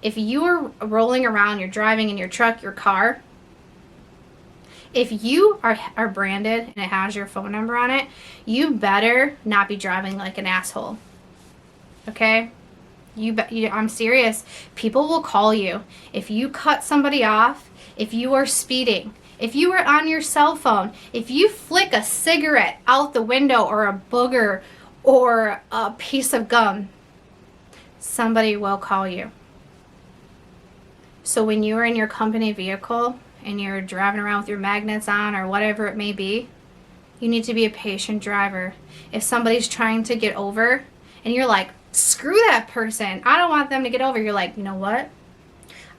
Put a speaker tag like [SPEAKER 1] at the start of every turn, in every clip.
[SPEAKER 1] if you are rolling around, you're driving in your truck, your car, if you are branded and it has your phone number on it, you better not be driving like an asshole. Okay? I'm serious. People will call you. If you cut somebody off, if you are speeding, if you are on your cell phone, if you flick a cigarette out the window or a booger or a piece of gum, somebody will call you. So when you are in your company vehicle and you're driving around with your magnets on or whatever it may be, you need to be a patient driver. If somebody's trying to get over and you're like, screw that person, I don't want them to get over, you're like, you know what?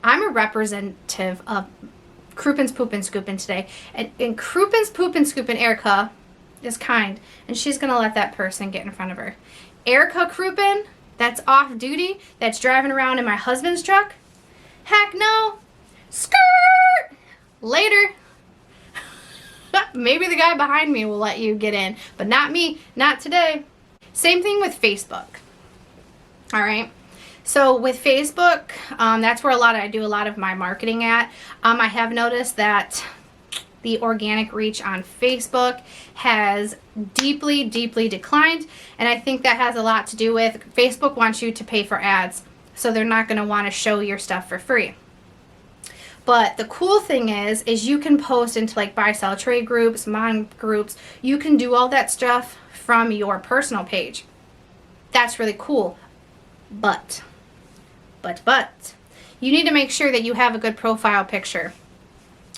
[SPEAKER 1] I'm a representative of Kroopin's Poopin Scoopin today. And Kroopin's Poopin Scoopin, Erica is kind, and she's going to let that person get in front of her. Erica Kroopin, that's off duty, that's driving around in my husband's truck? Heck no. Skirt! Later. Maybe the guy behind me will let you get in, but not me, not today. Same thing with Facebook. All right. So with Facebook, that's where I do a lot of my marketing at. I have noticed that the organic reach on Facebook has deeply, deeply declined. And I think that has a lot to do with Facebook wants you to pay for ads. So they're not going to want to show your stuff for free. But the cool thing is you can post into like buy, sell, trade groups, mom groups. You can do all that stuff from your personal page. That's really cool. But, you need to make sure that you have a good profile picture.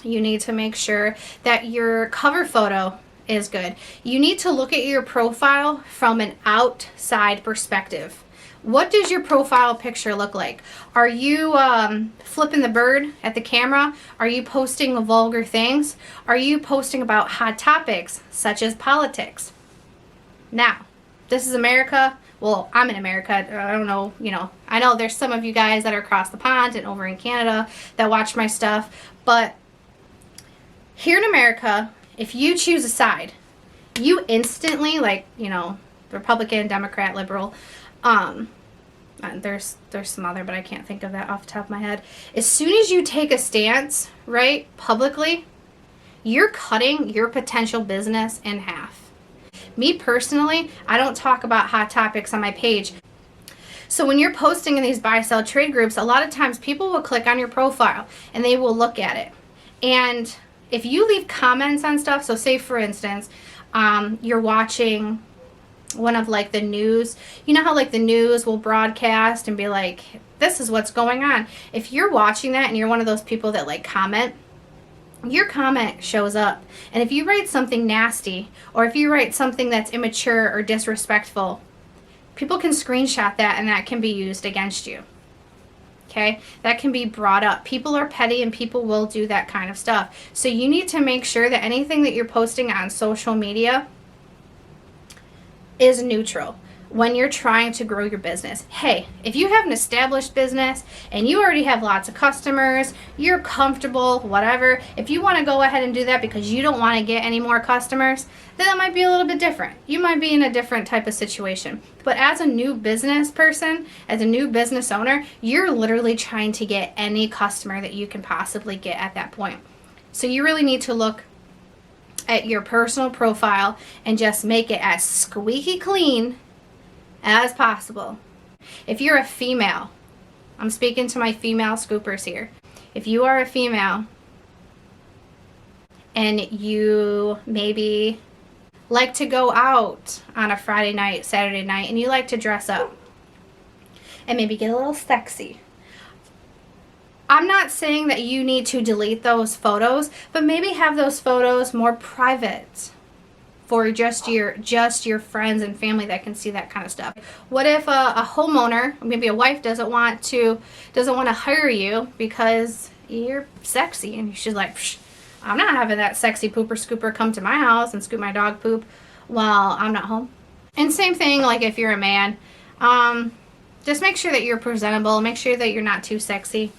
[SPEAKER 1] You need to make sure that your cover photo is good. You need to look at your profile from an outside perspective. What does your profile picture look like? Are you flipping the bird at the camera? Are you posting vulgar things? Are you posting about hot topics such as politics? Now, this is America. Well, I'm in America. I don't know, I know there's some of you guys that are across the pond and over in Canada that watch my stuff. But here in America, if you choose a side, you instantly, Republican, Democrat, liberal, there's some other, but I can't think of that off the top of my head. As soon as you take a stance, right, publicly, you're cutting your potential business in half. Me personally, I don't talk about hot topics on my page. So when you're posting in these buy, sell, trade groups, a lot of times people will click on your profile and they will look at it. And if you leave comments on stuff, so say for instance, you're watching one of the news, you know how the news will broadcast and be like, this is what's going on. If you're watching that and you're one of those people that comment, your comment shows up. And if you write something nasty, or if you write something that's immature or disrespectful, people can screenshot that and that can be used against you. Okay? That can be brought up. People are petty and people will do that kind of stuff. So you need to make sure that anything that you're posting on social media is neutral when you're trying to grow your business. Hey, if you have an established business and you already have lots of customers, you're comfortable, whatever, if you want to go ahead and do that because you don't want to get any more customers, then that might be a little bit different. You might be in a different type of situation. But as a new business person, as a new business owner, you're literally trying to get any customer that you can possibly get at that point. So you really need to look at your personal profile and just make it as squeaky clean as possible. If you're a female, I'm speaking to my female scoopers here. If you are a female and you maybe like to go out on a Friday night, Saturday night, and you like to dress up and maybe get a little sexy, I'm not saying that you need to delete those photos, but maybe have those photos more private for just your friends and family that can see that kind of stuff. What if a homeowner, maybe a wife, doesn't want to hire you because you're sexy, and she's like, I'm not having that sexy pooper scooper come to my house and scoop my dog poop while I'm not home. And same thing, if you're a man, just make sure that you're presentable. Make sure that you're not too sexy.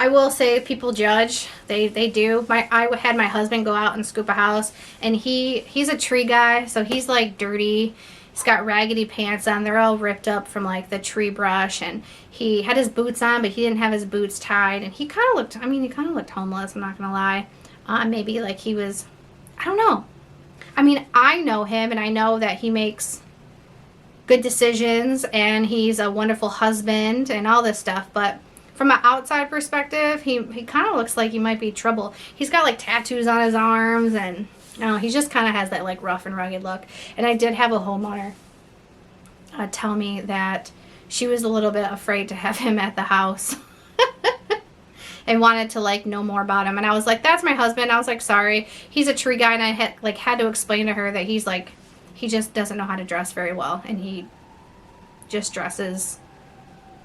[SPEAKER 1] I will say people judge. They do. I had my husband go out and scoop a house, and he's a tree guy, so he's dirty, He's got raggedy pants on. They're all ripped up from like the tree brush, and he had his boots on, but he didn't have his boots tied, and he kind of looked, I mean, he kind of looked homeless, I'm not gonna lie. Maybe like he was, I don't know. I mean, I know him, and I know that he makes good decisions, and he's a wonderful husband and all this stuff, but from an outside perspective, he kind of looks like he might be trouble. He's got like tattoos on his arms, and you know, he just kind of has that like rough and rugged look. And I did have a homeowner tell me that she was a little bit afraid to have him at the house and wanted to like know more about him. And I was like, that's my husband. I was like, sorry, he's a tree guy. And I had to explain to her that he's like, he just doesn't know how to dress very well, and he just dresses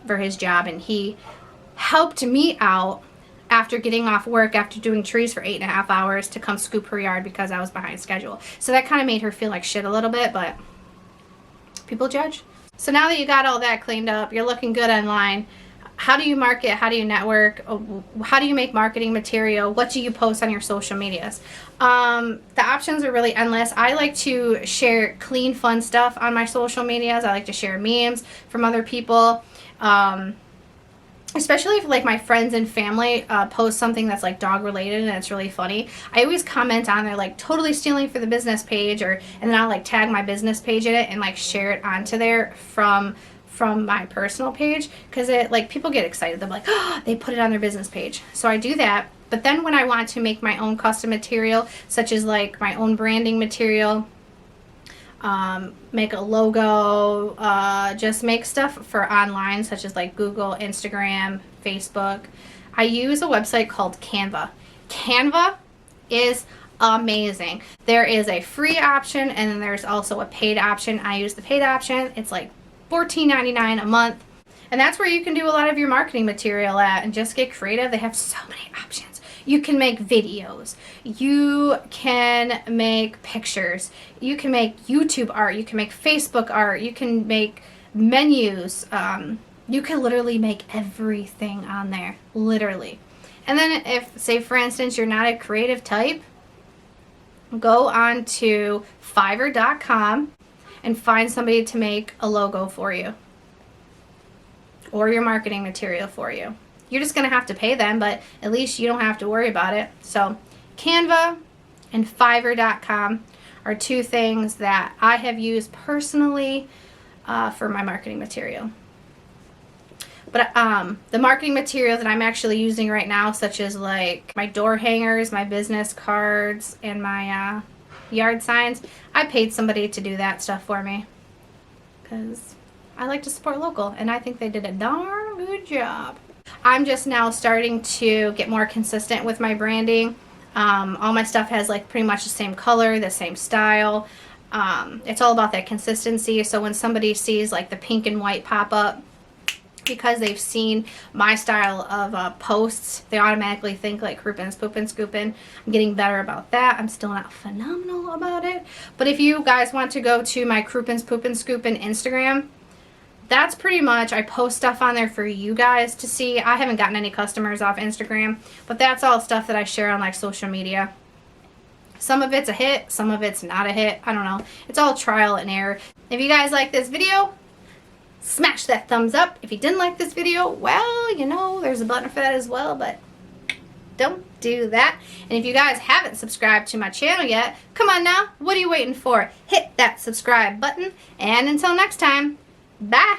[SPEAKER 1] for his job. And he helped me out after getting off work, after doing trees for 8.5 hours, to come scoop her yard because I was behind schedule. So that kind of made her feel like shit a little bit, but people judge. So now that you got all that cleaned up, you're looking good online. How do you market? How do you network? How do you make marketing material? What do you post on your social medias? The options are really endless. I like to share clean, fun stuff on my social medias. I like to share memes from other people. Especially if like my friends and family post something that's like dog related and it's really funny. I always comment on there like totally stealing for the business page, and then I'll like tag my business page in it and like share it onto there from my personal page, because it like people get excited. They're like, oh, they put it on their business page. So I do that. But then when I want to make my own custom material, such as like my own branding material, make a logo, just make stuff for online, such as like Google, Instagram, Facebook, I use a website called Canva. Canva is amazing. There is a free option, and then there's also a paid option. I use the paid option. It's like $14.99 a month, and that's where you can do a lot of your marketing material at and just get creative. They have so many options. You can make videos, you can make pictures, you can make YouTube art, you can make Facebook art, you can make menus, you can literally make everything on there, literally. And then if, say for instance, you're not a creative type, go on to Fiverr.com and find somebody to make a logo for you or your marketing material for you. You're just going to have to pay them, but at least you don't have to worry about it. So Canva and Fiverr.com are two things that I have used personally for my marketing material. But the marketing material that I'm actually using right now, such as like my door hangers, my business cards, and my yard signs, I paid somebody to do that stuff for me because I like to support local, and I think they did a darn good job. I'm just now starting to get more consistent with my branding. All my stuff has like pretty much the same color, the same style. It's all about that consistency. So when somebody sees like the pink and white pop up, because they've seen my style of posts, they automatically think like Kroopin, Poopin, Scoopin. I'm getting better about that. I'm still not phenomenal about it. But if you guys want to go to my Kroopin, Poopin, Scoopin Instagram, that's pretty much, I post stuff on there for you guys to see. I haven't gotten any customers off Instagram, but that's all stuff that I share on like social media. Some of it's a hit, some of it's not a hit. I don't know. It's all trial and error. If you guys like this video, smash that thumbs up. If you didn't like this video, well, you know, there's a button for that as well, but don't do that. And if you guys haven't subscribed to my channel yet, come on now. What are you waiting for? Hit that subscribe button. And until next time, bye.